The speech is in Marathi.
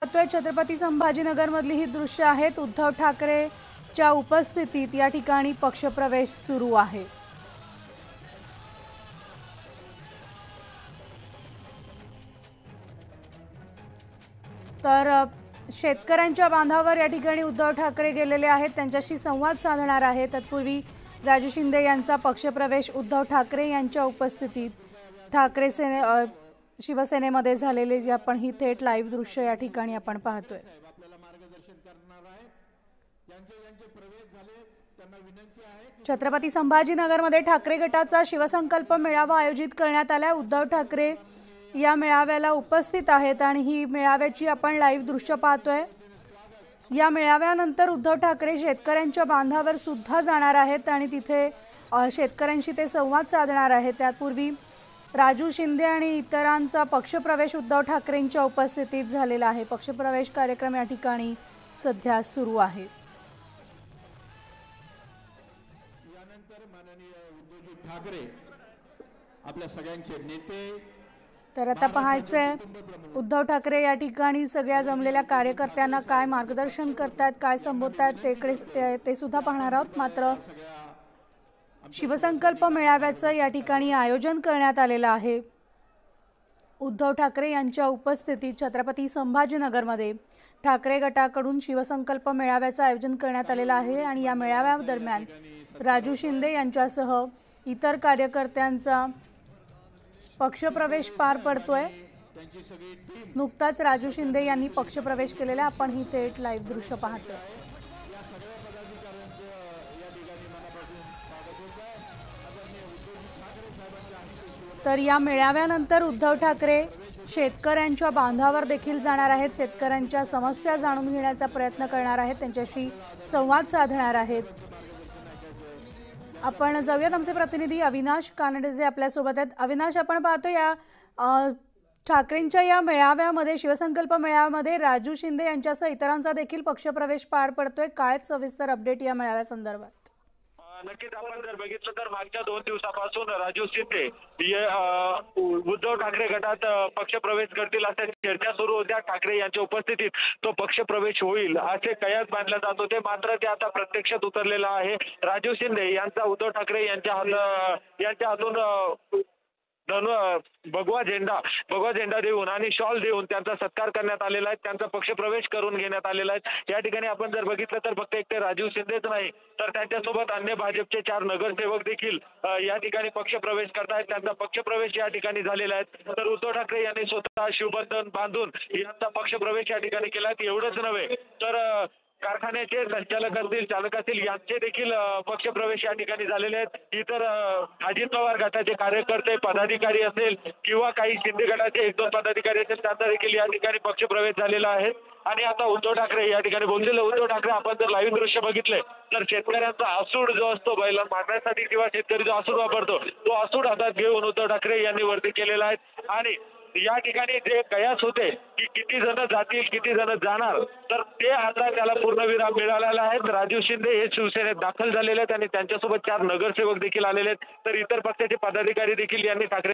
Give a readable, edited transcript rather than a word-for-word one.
छत्रपती संभाजीनगर मधली ही दृश्य आहेत। उद्धव ठाकरेच्या उपस्थितीत या ठिकाणी पक्षप्रवेश सुरू आहे। तर शेतकऱ्यांच्या बांधावर या ठिकाणी उद्धव ठाकरे गेलेले आहेत, त्यांच्याशी संवाद साधणार आहेत। तत्पूर्वी राजू शिंदे यांचा पक्षप्रवेश उद्धव ठाकरे यांच्या उपस्थितीत ठाकरे शिवसेनेमध्ये झालेले जे आपण ही थेट लाईव्ह दृश्य या ठिकाणी आपण पाहतोय। छत्रपती संभाजीनगरमध्ये ठाकरे गटाचा शिवसंकल्प मेळावा आयोजित करण्यात आला। उद्धव ठाकरे या मेळाव्याला उपस्थित आहेत आणि ही मेळाव्याची आपण लाईव्ह दृश्य पाहतोय। या मेळाव्यानंतर उद्धव ठाकरे शेतकऱ्यांच्या बांधावर सुद्धा जाणार आहेत आणि तिथे शेतकऱ्यांशी ते संवाद साधणार आहेत। त्यापूर्वी राजू शिंदे आणि इतरांचा पक्षप्रवेश उद्धव ठाकरेंच्या उपस्थितीत झालेला आहे। पक्षप्रवेश कार्यक्रम या ठिकाणी सध्या सुरू आहे। यानंतर माननीय उद्धव ठाकरे आपल्या सगळ्यांचे नेते। तर आता पाहायचंय उद्धव ठाकरे या ठिकाणी सगळ्या जमलेल्या कार्यकर्त्यांना काय मार्गदर्शन करतात, काय संबोधतात ते सुद्धा पाहणार आहोत। मात्र शिवसंकल्प मेळाव्याचं या ठिकाणी आयोजन करण्यात आलेलं आहे। उद्धव ठाकरे यांच्या उपस्थितीत छत्रपती संभाजीनगरमध्ये ठाकरे गटाकडून शिवसंकल्प मेळाव्याचं आयोजन करण्यात आलेलं आहे आणि या मेळाव्यादरम्यान राजू शिंदे यांच्यासह इतर कार्यकर्त्यांचा पक्षप्रवेश पार पडतोय। नुकताच राजू शिंदे यांनी पक्षप्रवेश केलेला आपण ही थेट लाईव्ह दृश्य पाहतोय। तर या मेळाव्यानंतर उद्धव ठाकरे शेतकऱ्यांच्या बांधावर देखील जाणार आहेत, शेतकऱ्यांच्या समस्या जाणून घेण्याचा प्रयत्न करणार आहेत, त्यांच्याशी संवाद साधणार आहेत। आपण जाऊयात आमचे प्रतिनिधी अविनाश कानडे जे आपल्या सोबत आहेत। अविनाश, आपण पाहतो या ठाकरेंच्या या मेळाव्यामध्ये शिवसंकल्प मेळाव्यामध्ये राजू शिंदे यांच्यासह इतरांचा देखील पक्षप्रवेश पार पडतोय। काय सविस्तर अपडेट या मेळाव्यासंदर्भात? नक्कीच आपण जर बघितलं तर मागच्या 2 दिवसापासून राजू शिंदे उद्धव ठाकरे गटात पक्षप्रवेश करतील अशा चर्चा सुरू होत्या। ठाकरे यांच्या उपस्थितीत तो पक्षप्रवेश होईल असे कयास बांधले जात होते, मात्र ते आता प्रत्यक्षात उतरलेला आहे। राजू शिंदे यांचा उद्धव ठाकरे यांच्या हातून भगवा झेंडा देऊन आणि शॉल देऊन त्यांचा सत्कार करण्यात आलेला आहे, त्यांचा पक्षप्रवेश करून घेण्यात आलेला आहे। या ठिकाणी आपण जर बघितलं तर फक्त एकटे राजू शिंदेच नाही तर त्यांच्यासोबत अन्य भाजपचे 4 नगरसेवक देखील या ठिकाणी पक्षप्रवेश करतायत, त्यांचा पक्षप्रवेश या ठिकाणी झालेला आहे। तर उद्धव ठाकरे यांनी स्वतः शिवबंधन बांधून यांचा पक्षप्रवेश या ठिकाणी केला आहे। एवढंच नव्हे तर कारखान्याचे संचालक असतील, चालक असतील यांचे देखील पक्षप्रवेश या ठिकाणी झालेले आहेत। इतर अजित पवार गटाचे कार्यकर्ते, पदाधिकारी असेल किंवा काही शिंदे गटाचे 1-2 पदाधिकारी असेल त्यांचा देखील या ठिकाणी पक्षप्रवेश झालेला आहे। आणि आता उद्धव ठाकरे या ठिकाणी बोललेले। उद्धव ठाकरे आपण जर लाईव्ह दृश्य बघितले तर शेतकऱ्यांचा आसूड जो असतो बैल मारण्यासाठी किंवा शेतकरी जो आसूड वापरतो तो आसूड हातात घेऊन उद्धव ठाकरे यांनी वरती केलेला आहे। आणि या ठिकाणी जे कयास होते की किती जण जातील किती जण जाणार तर ते आता त्याला पूर्णविराम मिळालेला आहे। राजू शिंदे हे शिवसेनेत दाखल झालेले आहेत आणि त्यांच्यासोबत 4 नगरसेवक देखील आलेले आहेत, तर इतर पक्षाचे पदाधिकारी देखील यांनी ठाकरे